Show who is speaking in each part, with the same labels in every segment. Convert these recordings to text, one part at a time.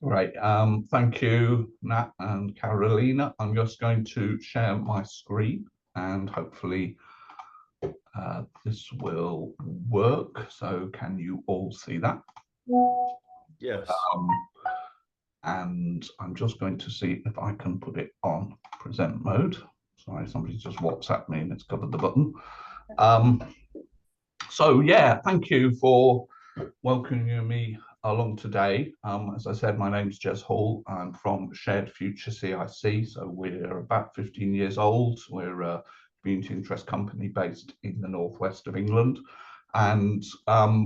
Speaker 1: Right. Thank you, Nat and Carolina. I'm just going to share my screen and hopefully this will work. So can you all see that?
Speaker 2: Yes.
Speaker 1: Um, and I'm just going to see if I can put it on present mode. Sorry, somebody just WhatsApped me and it's covered the button. Um, so yeah, thank you for welcoming me along today. As I said, my name's Jez Hall. I'm from Shared Future CIC. So we're about 15 years old. We're a community interest company based in the northwest of England. And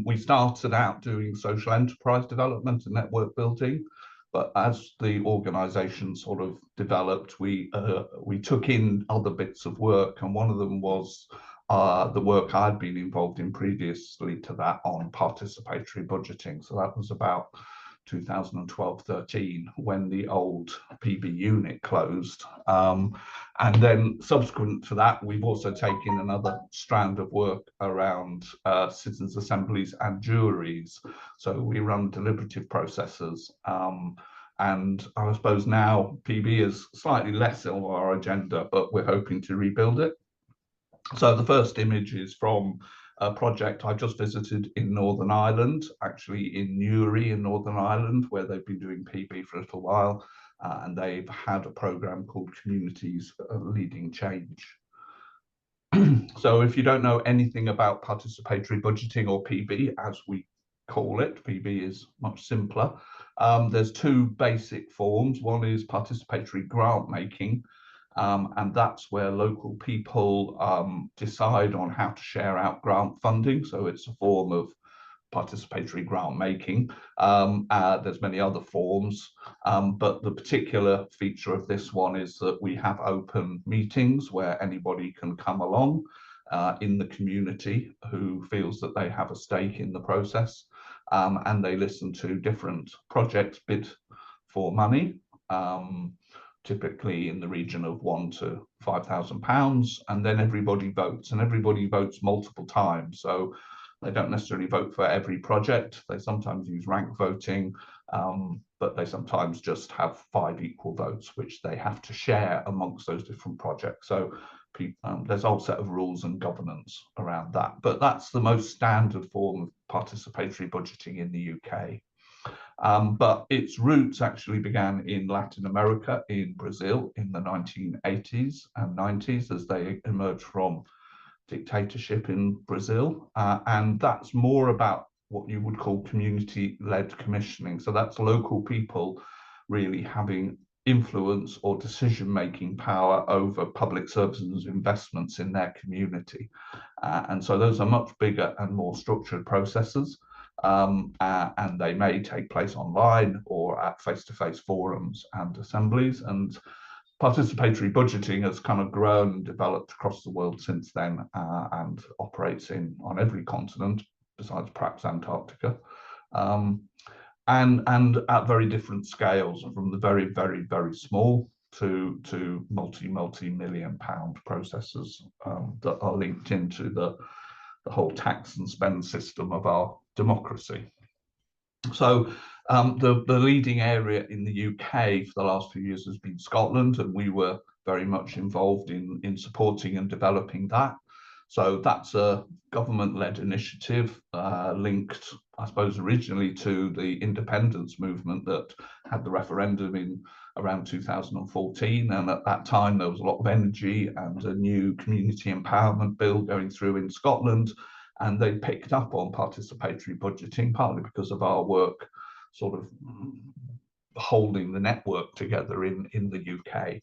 Speaker 1: we started out doing social enterprise development and network building. But as the organisation sort of developed, we took in other bits of work, and one of them was the work I'd been involved in previously to that on participatory budgeting. So that was about 2012-13 when the old PB unit closed. And then subsequent to that, we've also taken another strand of work around citizens' assemblies and juries. So we run deliberative processes. And I suppose now PB is slightly less on our agenda, but we're hoping to rebuild it. So the first image is from a project I just visited in Northern Ireland, actually in Newry in Northern Ireland, where they've been doing PB for a little while, and they've had a program called Communities Leading Change. So if you don't know anything about participatory budgeting, or PB as we call it, PB is much simpler. There's two basic forms. One is participatory grant making, and that's where local people decide on how to share out grant funding. So it's a form of participatory grant making. There's many other forms, but the particular feature of this one is that we have open meetings where anybody can come along in the community who feels that they have a stake in the process, and they listen to different projects bid for money. Typically in the region of £1,000 to £5,000, and then everybody votes, and everybody votes multiple times. So they don't necessarily vote for every project. They sometimes use rank voting, but they sometimes just have 5 equal votes, which they have to share amongst those different projects. So there's a whole set of rules and governance around that. But that's the most standard form of participatory budgeting in the UK. But its roots actually began in Latin America, in Brazil, in the 1980s and 90s as they emerged from dictatorship in Brazil. And that's more about what you would call community-led commissioning. So that's local people really having influence or decision-making power over public services investments in their community. And so those are much bigger and more structured processes. And they may take place online or at face-to-face forums and assemblies. And participatory budgeting has kind of grown and developed across the world since then, and operates on every continent besides perhaps Antarctica, and at very different scales, from the very, very, very small to multi-million pound processes that are linked into the whole tax and spend system of our democracy. So the leading area in the UK for the last few years has been Scotland, and we were very much involved in supporting and developing that. So that's a government-led initiative linked, I suppose, originally to the independence movement that had the referendum in around 2014. And at that time, there was a lot of energy and a new community empowerment bill going through in Scotland. And they picked up on participatory budgeting, partly because of our work sort of holding the network together in the UK.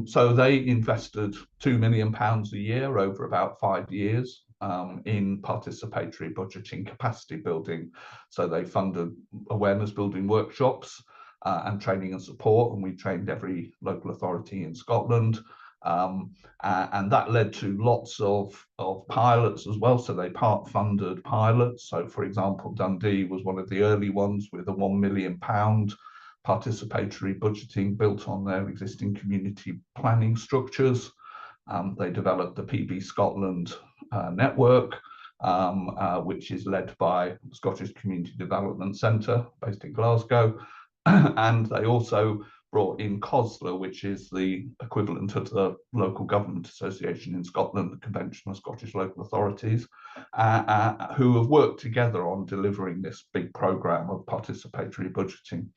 Speaker 1: So they invested £2 million a year over about 5 years in participatory budgeting capacity building. So they funded awareness building workshops and training and support, and we trained every local authority in Scotland. And that led to lots of pilots as well. So they part-funded pilots. So, for example, Dundee was one of the early ones with a £1 million participatory budgeting built on their existing community planning structures. They developed the PB Scotland network, which is led by the Scottish Community Development Centre based in Glasgow. And they also brought in COSLA, which is the equivalent of the Local Government Association in Scotland, the Convention of Scottish Local Authorities, who have worked together on delivering this big programme of participatory budgeting.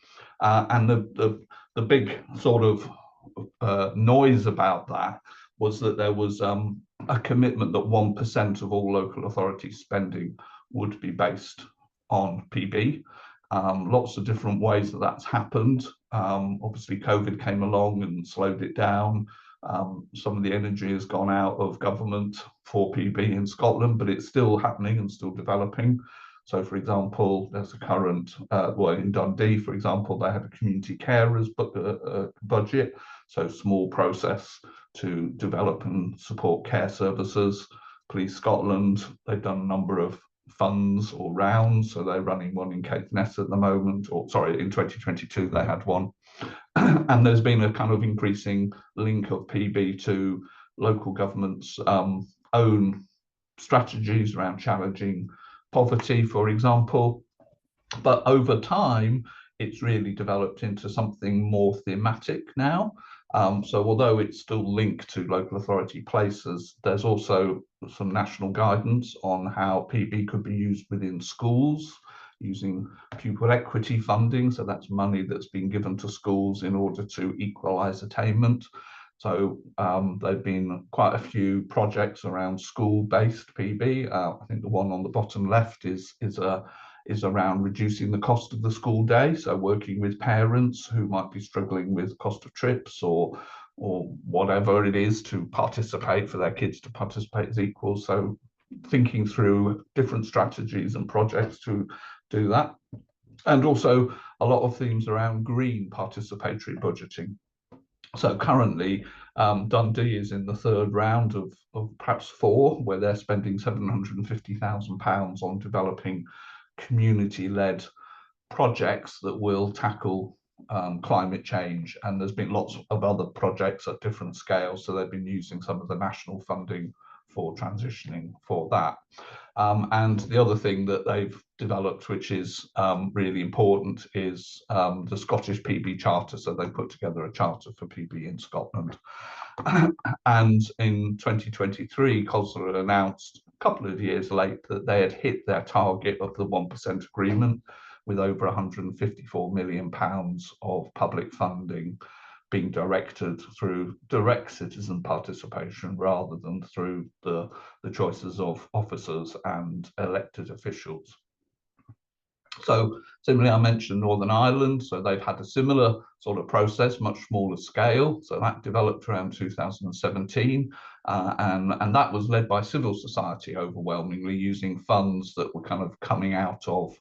Speaker 1: And the big sort of noise about that was that there was a commitment that 1% of all local authority spending would be based on PB. Lots of different ways that that's happened. Obviously, COVID came along and slowed it down. Some of the energy has gone out of government for PB in Scotland, but it's still happening and still developing. So, for example, there's a current, well, in Dundee, for example, they had a community carers budget, so small process to develop and support care services. Police Scotland, they've done a number of funds or rounds, so they're running one in Caithness at the moment, or sorry, in 2022 they had one. And there's been a kind of increasing link of PB to local government's own strategies around challenging poverty, for example. But over time, it's really developed into something more thematic now. So although it's still linked to local authority places, there's also some national guidance on how PB could be used within schools using pupil equity funding. So that's money that's been given to schools in order to equalise attainment. So there've been quite a few projects around school-based PB. I think the one on the bottom left is around reducing the cost of the school day. So working with parents who might be struggling with cost of trips or whatever it is to participate, for their kids to participate as equals. So thinking through different strategies and projects to do that. And also a lot of themes around green participatory budgeting. So currently, Dundee is in the third round of perhaps 4, where they're spending £750,000 on developing community-led projects that will tackle climate change. And there's been lots of other projects at different scales, so they've been using some of the national funding for transitioning for that. And the other thing that they've developed, which is really important, is the Scottish PB Charter. So they put together a charter for PB in Scotland. And in 2023, COSLA announced a couple of years late that they had hit their target of the 1% agreement, with over £154 million of public funding being directed through direct citizen participation rather than through the choices of officers and elected officials. So similarly, I mentioned Northern Ireland, so they've had a similar sort of process, much smaller scale. So that developed around 2017, and that was led by civil society overwhelmingly, using funds that were kind of coming out of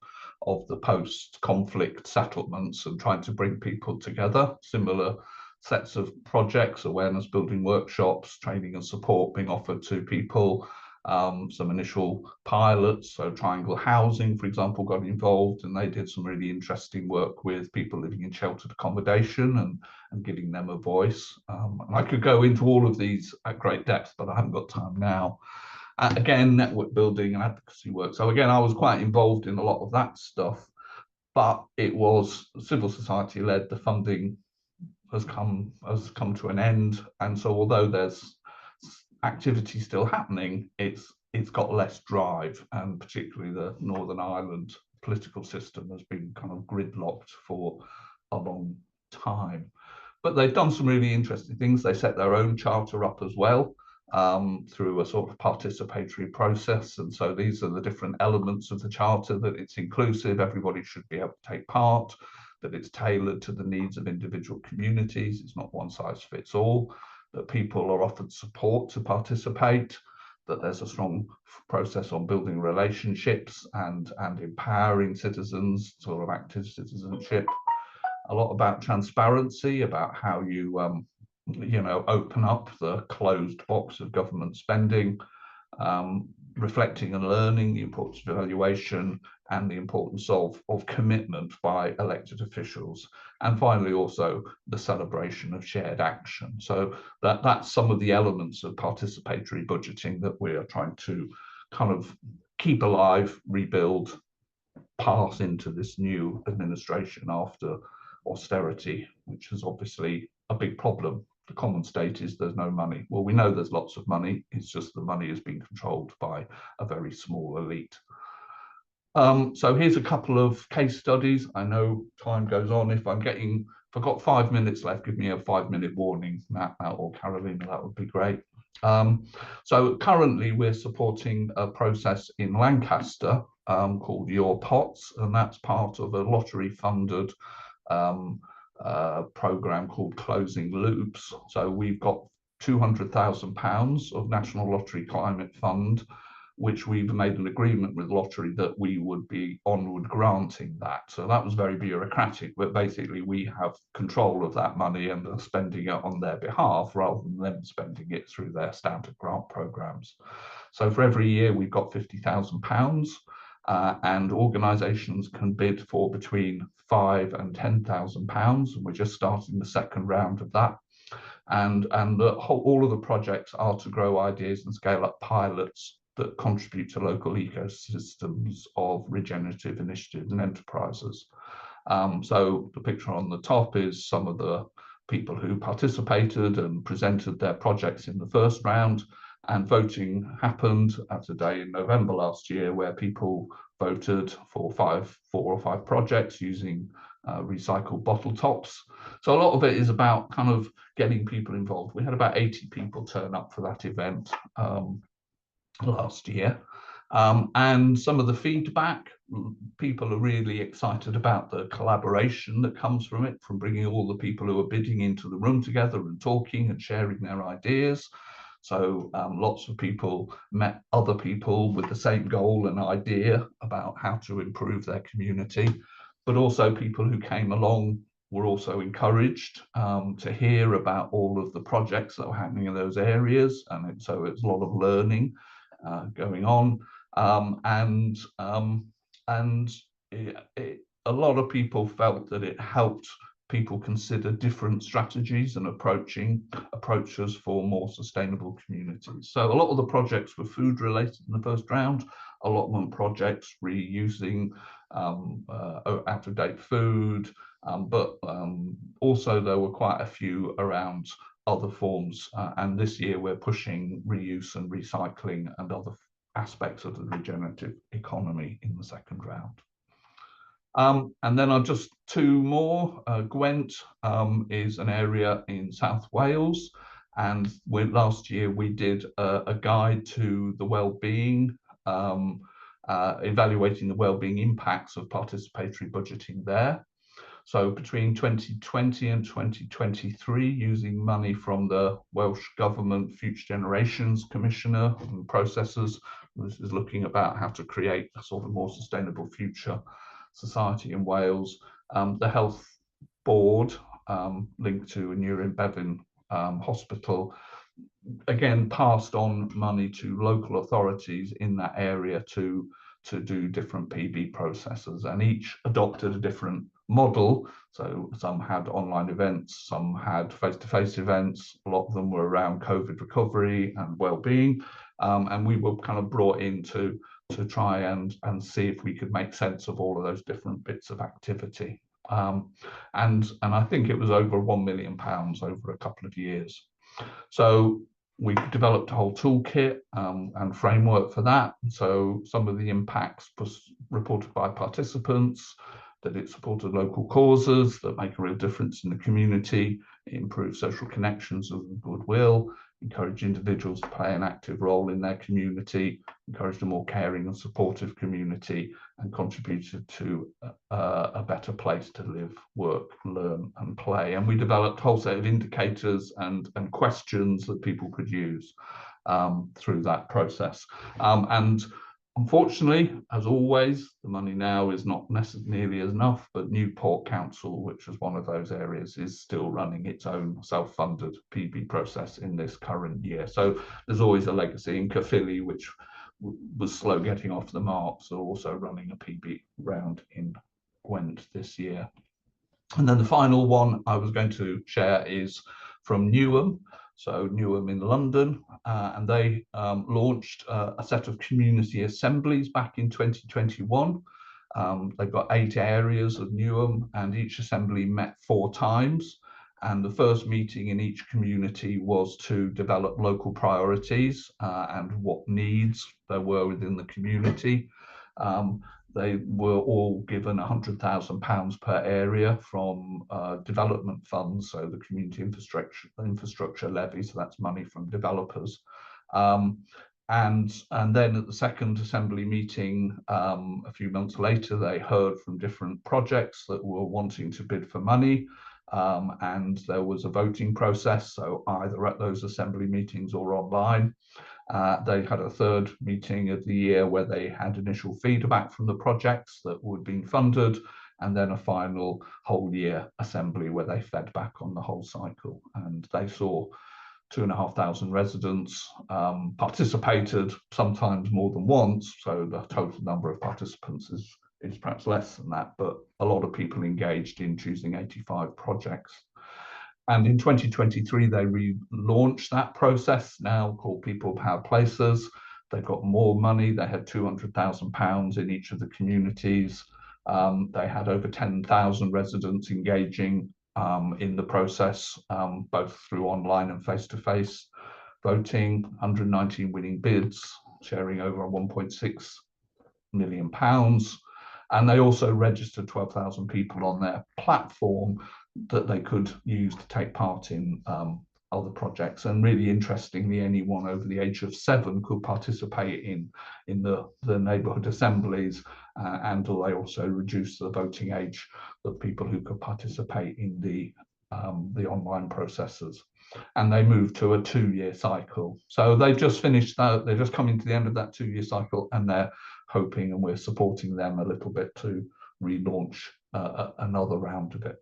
Speaker 1: the post-conflict settlements and trying to bring people together. Similar sets of projects, awareness building workshops, training and support being offered to people. Some initial pilots, so Triangle Housing, for example, got involved, and they did some really interesting work with people living in sheltered accommodation and giving them a voice. And I could go into all of these at great depth, but I haven't got time now. Again, network building and advocacy work. So again, I was quite involved in a lot of that stuff, but it was civil society led. The funding has come to an end, and so although there's activity still happening, it's got less drive, and particularly the Northern Ireland political system has been kind of gridlocked for a long time. But they've done some really interesting things. They set their own charter up as well, through a sort of participatory process. And so these are the different elements of the charter: that it's inclusive, everybody should be able to take part, that it's tailored to the needs of individual communities, it's not one size fits all, that people are offered support to participate, that there's a strong process on building relationships and empowering citizens, sort of active citizenship. A lot about transparency, about how you open up the closed box of government spending, reflecting and learning, the importance of evaluation, and the importance of commitment by elected officials. And finally, also the celebration of shared action. So that's some of the elements of participatory budgeting that we are trying to kind of keep alive, rebuild, pass into this new administration after austerity, which is obviously a big problem. The common state is there's no money. Well, we know there's lots of money. It's just the money is being controlled by a very small elite. So here's a couple of case studies. I know time goes on. If I've got 5 minutes left, give me a 5-minute warning, Matt or Carolina, that would be great. So currently we're supporting a process in Lancaster called Your Pots, and that's part of a lottery funded program called Closing Loops. So we've got £200,000 of National Lottery Climate Fund, which we've made an agreement with Lottery that we would be onward granting that. So that was very bureaucratic, but basically we have control of that money and are spending it on their behalf rather than them spending it through their standard grant programs. So for every year we've got £50,000 and organisations can bid for between £5,000 and £10,000, and we're just starting the second round of that. And all of the projects are to grow ideas and scale up pilots that contribute to local ecosystems of regenerative initiatives and enterprises. So the picture on the top is some of the people who participated and presented their projects in the first round, and voting happened at a day in November last year where people voted for 4 or 5 projects using recycled bottle tops. So a lot of it is about kind of getting people involved. We had about 80 people turn up for that event last year. And some of the feedback, people are really excited about the collaboration that comes from it, from bringing all the people who are bidding into the room together and talking and sharing their ideas. So lots of people met other people with the same goal and idea about how to improve their community, but also people who came along were also encouraged to hear about all of the projects that were happening in those areas. And so it's a lot of learning going on. A lot of people felt that it helped people consider different strategies and approaches for more sustainable communities. So a lot of the projects were food related in the first round, a lot of them projects reusing out-of-date food, but also there were quite a few around other forms, and this year we're pushing reuse and recycling and other aspects of the regenerative economy in the second round. And then I've just 2 more. Gwent is an area in South Wales, and last year we did a guide to the well-being, evaluating the well-being impacts of participatory budgeting there. So between 2020 and 2023, using money from the Welsh Government Future Generations Commissioner and processes, this is looking about how to create a sort of more sustainable future society in Wales. The Health Board, linked to a Newry Bevan hospital, again passed on money to local authorities in that area to do different PB processes, and each adopted a different model. So some had online events, some had face-to-face events, a lot of them were around COVID recovery and well-being, and we were kind of brought in to try and see if we could make sense of all of those different bits of activity. And I think it was over £1 million over a couple of years. So we developed a whole toolkit and framework for that. So some of the impacts was reported by participants, that it supported local causes that make a real difference in the community, it improved social connections and goodwill, encouraged individuals to play an active role in their community, encouraged a more caring and supportive community, and contributed to a better place to live, work, learn and play. And we developed a whole set of indicators and questions that people could use through that process. And unfortunately, as always, the money now is not nearly enough, but Newport Council, which was one of those areas, is still running its own self-funded PB process in this current year. So there's always a legacy. In Caerphilly, which was slow getting off the marks, are also running a PB round in Gwent this year. And then the final one I was going to share is from Newham. So Newham in London, and they launched a set of community assemblies back in 2021. They've got 8 areas of Newham, and each assembly met 4 times. And the first meeting in each community was to develop local priorities and what needs there were within the community. They were all given £100,000 per area from development funds, so the community infrastructure levy, so that's money from developers. And then at the second assembly meeting, a few months later, they heard from different projects that were wanting to bid for money. And there was a voting process, so either at those assembly meetings or online. They had a third meeting of the year where they had initial feedback from the projects that were being funded, and then a final whole year assembly where they fed back on the whole cycle. And they saw 2,500 residents participated, sometimes more than once, so the total number of participants is perhaps less than that, but a lot of people engaged in choosing 85 projects. And in 2023, they relaunched that process, now called People Power Places. They've got more money. They had £200,000 in each of the communities. They had over 10,000 residents engaging in the process, both through online and face-to-face voting, 119 winning bids, sharing over £1.6 million. And they also registered 12,000 people on their platform that they could use to take part in other projects. And really interestingly, anyone over the age of 7 could participate in the neighbourhood assemblies, and they also reduced the voting age of people who could participate in the online processes. And they moved to a 2-year cycle. So they've just finished that. They're just coming to the end of that 2-year cycle, and they're hoping, and we're supporting them a little bit to relaunch another round of it.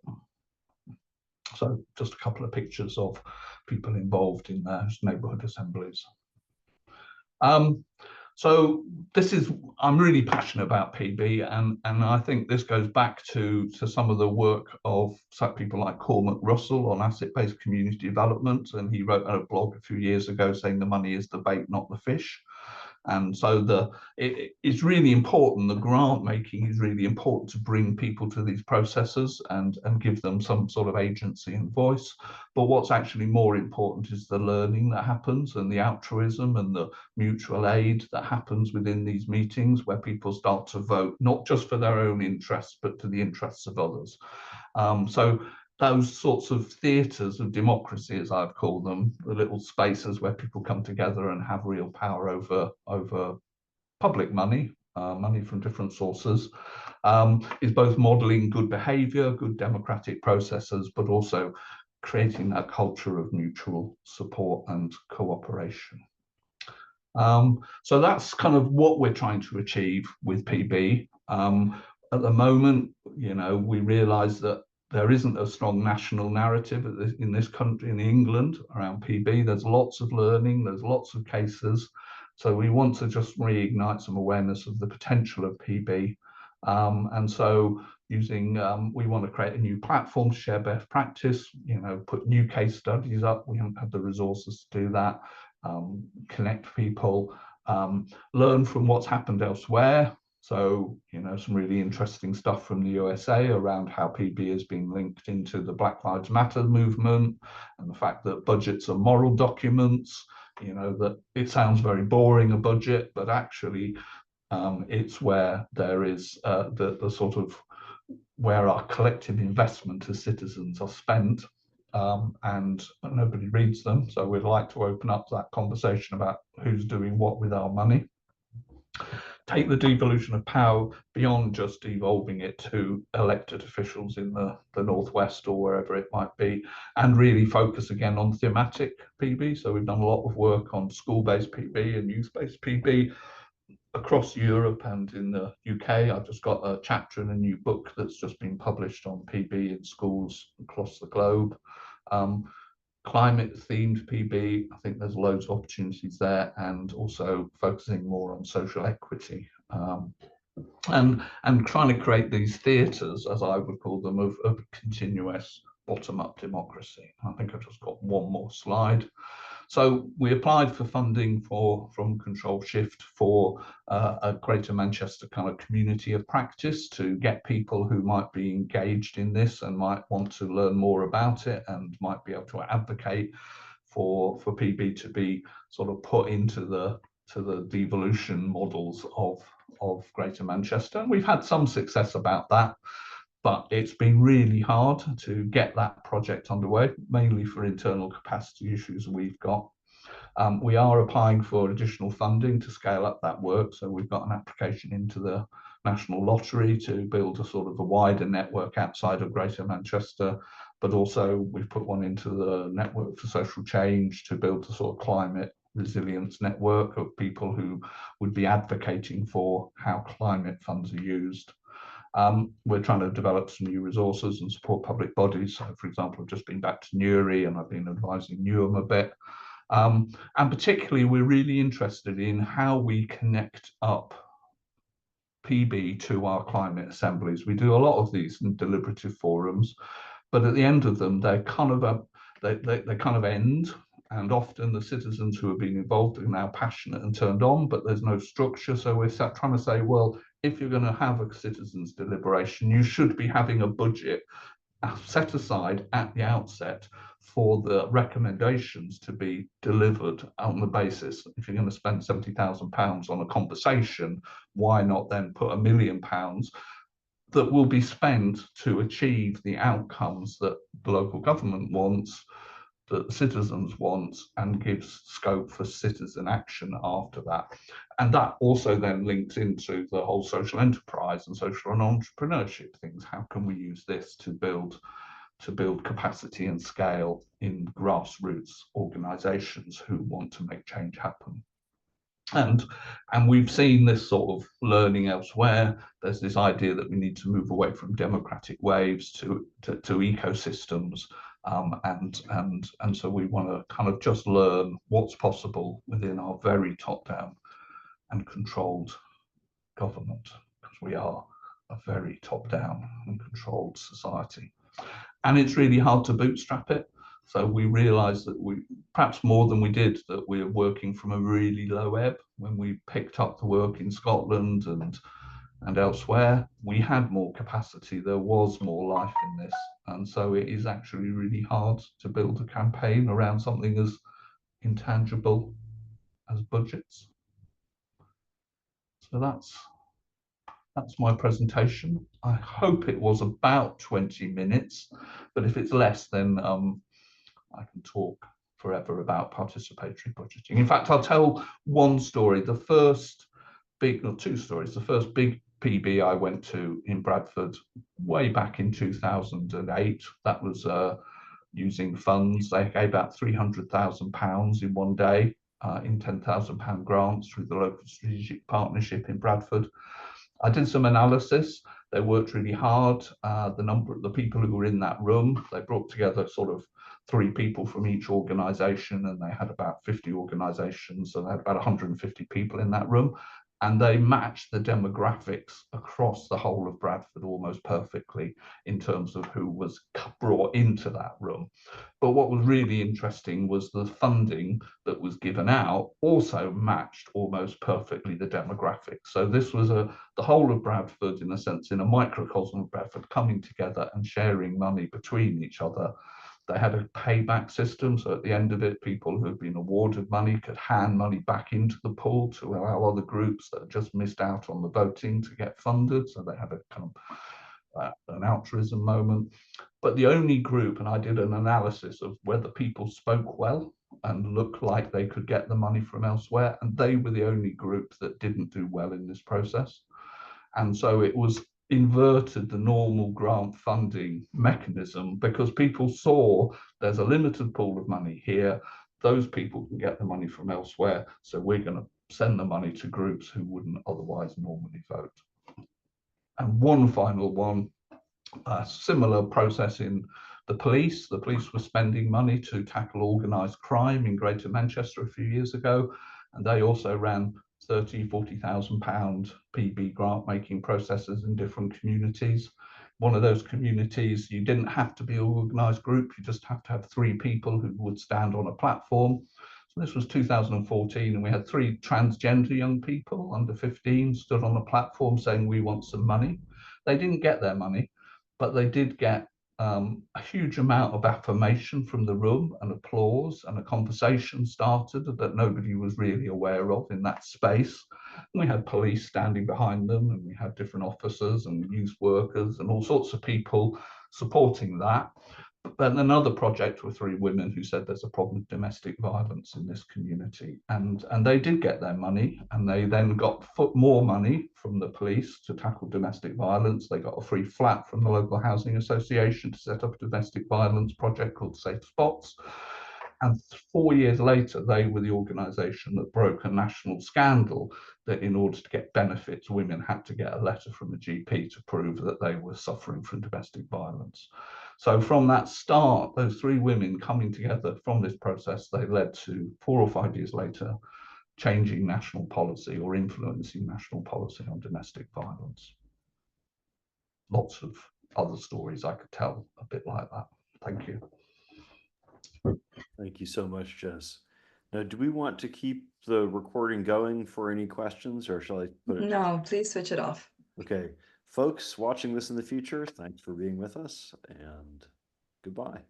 Speaker 1: So just a couple of pictures of people involved in those neighbourhood assemblies. So this is, I'm really passionate about PB, and I think this goes back to some of the work of people like Cormac Russell on asset-based community development, and he wrote a blog a few years ago saying the money is the bait, not the fish. And so it's really important, the grant making is really important to bring people to these processes and give them some sort of agency and voice. But what's actually more important is the learning that happens and the altruism and the mutual aid that happens within these meetings, where people start to vote, not just for their own interests, but to the interests of others. So those sorts of theatres of democracy, as I've called them, the little spaces where people come together and have real power over public money, money from different sources, is both modelling good behaviour, good democratic processes, but also creating that culture of mutual support and cooperation. So that's kind of what we're trying to achieve with PB. At the moment, you know, we realise that there isn't a strong national narrative in this country, in England, around PB. There's lots of learning, there's lots of cases. So we want to just reignite some awareness of the potential of PB. And so using, we want to create a new platform to share best practice, you know, put new case studies up. We haven't had the resources to do that. Connect people, learn from what's happened elsewhere. So, you know, some really interesting stuff from the USA around how PB is being linked into the Black Lives Matter movement, and the fact that budgets are moral documents. You know, that it sounds very boring, a budget, but actually it's where there is the sort of where our collective investment as citizens are spent, and nobody reads them. So we'd like to open up that conversation about who's doing what with our money. Take the devolution of power beyond just devolving it to elected officials in the Northwest or wherever it might be, and really focus again on thematic PB. So we've done a lot of work on school-based PB and youth-based PB across Europe and in the UK. I've just got a chapter in a new book that's just been published on PB in schools across the globe. Climate-themed PB, I think there's loads of opportunities there, and also focusing more on social equity, and trying to create these theatres, as I would call them, of continuous bottom-up democracy. I think I've just got one more slide. So we applied for funding from Control Shift for a Greater Manchester kind of community of practice to get people who might be engaged in this and might want to learn more about it and might be able to advocate for PB to be sort of put into the devolution models of Greater Manchester. And we've had some success about that, but it's been really hard to get that project underway, mainly for internal capacity issues we've got. We are applying for additional funding to scale up that work. So we've got an application into the National Lottery to build a sort of a wider network outside of Greater Manchester, but also we've put one into the Network for Social Change to build a sort of climate resilience network of people who would be advocating for how climate funds are used. We're trying to develop some new resources and support public bodies. So, for example, I've just been back to Newry and I've been advising Newham a bit. And particularly, we're really interested in how we connect up PB to our climate assemblies. We do a lot of these in deliberative forums, but at the end of them, they kind of end. And often the citizens who have been involved are now passionate and turned on, but there's no structure. So we're trying to say, well, if you're going to have a citizens' deliberation, you should be having a budget set aside at the outset for the recommendations to be delivered on the basis. If you're going to spend £70,000 on a conversation, why not then put £1 million that will be spent to achieve the outcomes that the local government wants, that citizens want, and gives scope for citizen action after that. And that also then links into the whole social enterprise and social and entrepreneurship things. How can we use this to build capacity and scale in grassroots organizations who want to make change happen? And we've seen this sort of learning elsewhere. There's this idea that we need to move away from democratic waves to ecosystems. And so we want to kind of just learn what's possible within our very top-down and controlled government, because we are a very top-down and controlled society. And it's really hard to bootstrap it. So we realized that we, perhaps more than we did, that we're working from a really low ebb. When we picked up the work in Scotland and elsewhere, we had more capacity, there was more life in this. And so it is actually really hard to build a campaign around something as intangible as budgets. So that's my presentation. I hope it was about 20 minutes, but if it's less, then I can talk forever about participatory budgeting. In fact, I'll tell one story. The first big, or two stories, the first big PB I went to in Bradford way back in 2008, that was using funds. They gave out £300,000 in one day in £10,000 grants through the local strategic partnership in Bradford. I did some analysis. They worked really hard. The number of the people who were in that room, they brought together sort of 3 people from each organisation, and they had about 50 organisations, so they had about 150 people in that room. And they matched the demographics across the whole of Bradford almost perfectly in terms of who was brought into that room. But what was really interesting was the funding that was given out also matched almost perfectly the demographics. So this was the whole of Bradford, in a sense, in a microcosm of Bradford, coming together and sharing money between each other. They had a payback system, so at the end of it, people who had been awarded money could hand money back into the pool to allow other groups that had just missed out on the voting to get funded. So they had a kind of an altruism moment. But the only group, and I did an analysis of whether people spoke well and looked like they could get the money from elsewhere, and they were the only group that didn't do well in this process. And so it was inverted the normal grant funding mechanism, because people saw there's a limited pool of money here, those people can get the money from elsewhere, so we're going to send the money to groups who wouldn't otherwise normally vote. And one final one, a similar process in the police. The police were spending money to tackle organised crime in Greater Manchester a few years ago, and they also ran £30,000–40,000 PB grant making processes in different communities. One of those communities, you didn't have to be an organised group, you just have to have 3 people who would stand on a platform. This was 2014, and we had 3 transgender young people under 15 stood on a platform saying, "We want some money." They didn't get their money, but they did get a huge amount of affirmation from the room and applause, and a conversation started that nobody was really aware of in that space. And we had police standing behind them, and we had different officers and youth workers and all sorts of people supporting that. But another project were 3 women who said there's a problem with domestic violence in this community, and they did get their money, and they then got more money from the police to tackle domestic violence. They got a free flat from the local housing association to set up a domestic violence project called Safe Spots. And 4 years later, they were the organisation that broke a national scandal that in order to get benefits, women had to get a letter from a GP to prove that they were suffering from domestic violence. So from that start, those 3 women coming together from this process, they led to 4 or 5 years later, changing national policy or influencing national policy on domestic violence. Lots of other stories I could tell a bit like that. Thank you.
Speaker 2: Thank you so much, Jess. Now, do we want to keep the recording going for any questions, or shall I put it?
Speaker 3: No, please switch it off.
Speaker 2: Okay, folks watching this in the future, thanks for being with us, and goodbye.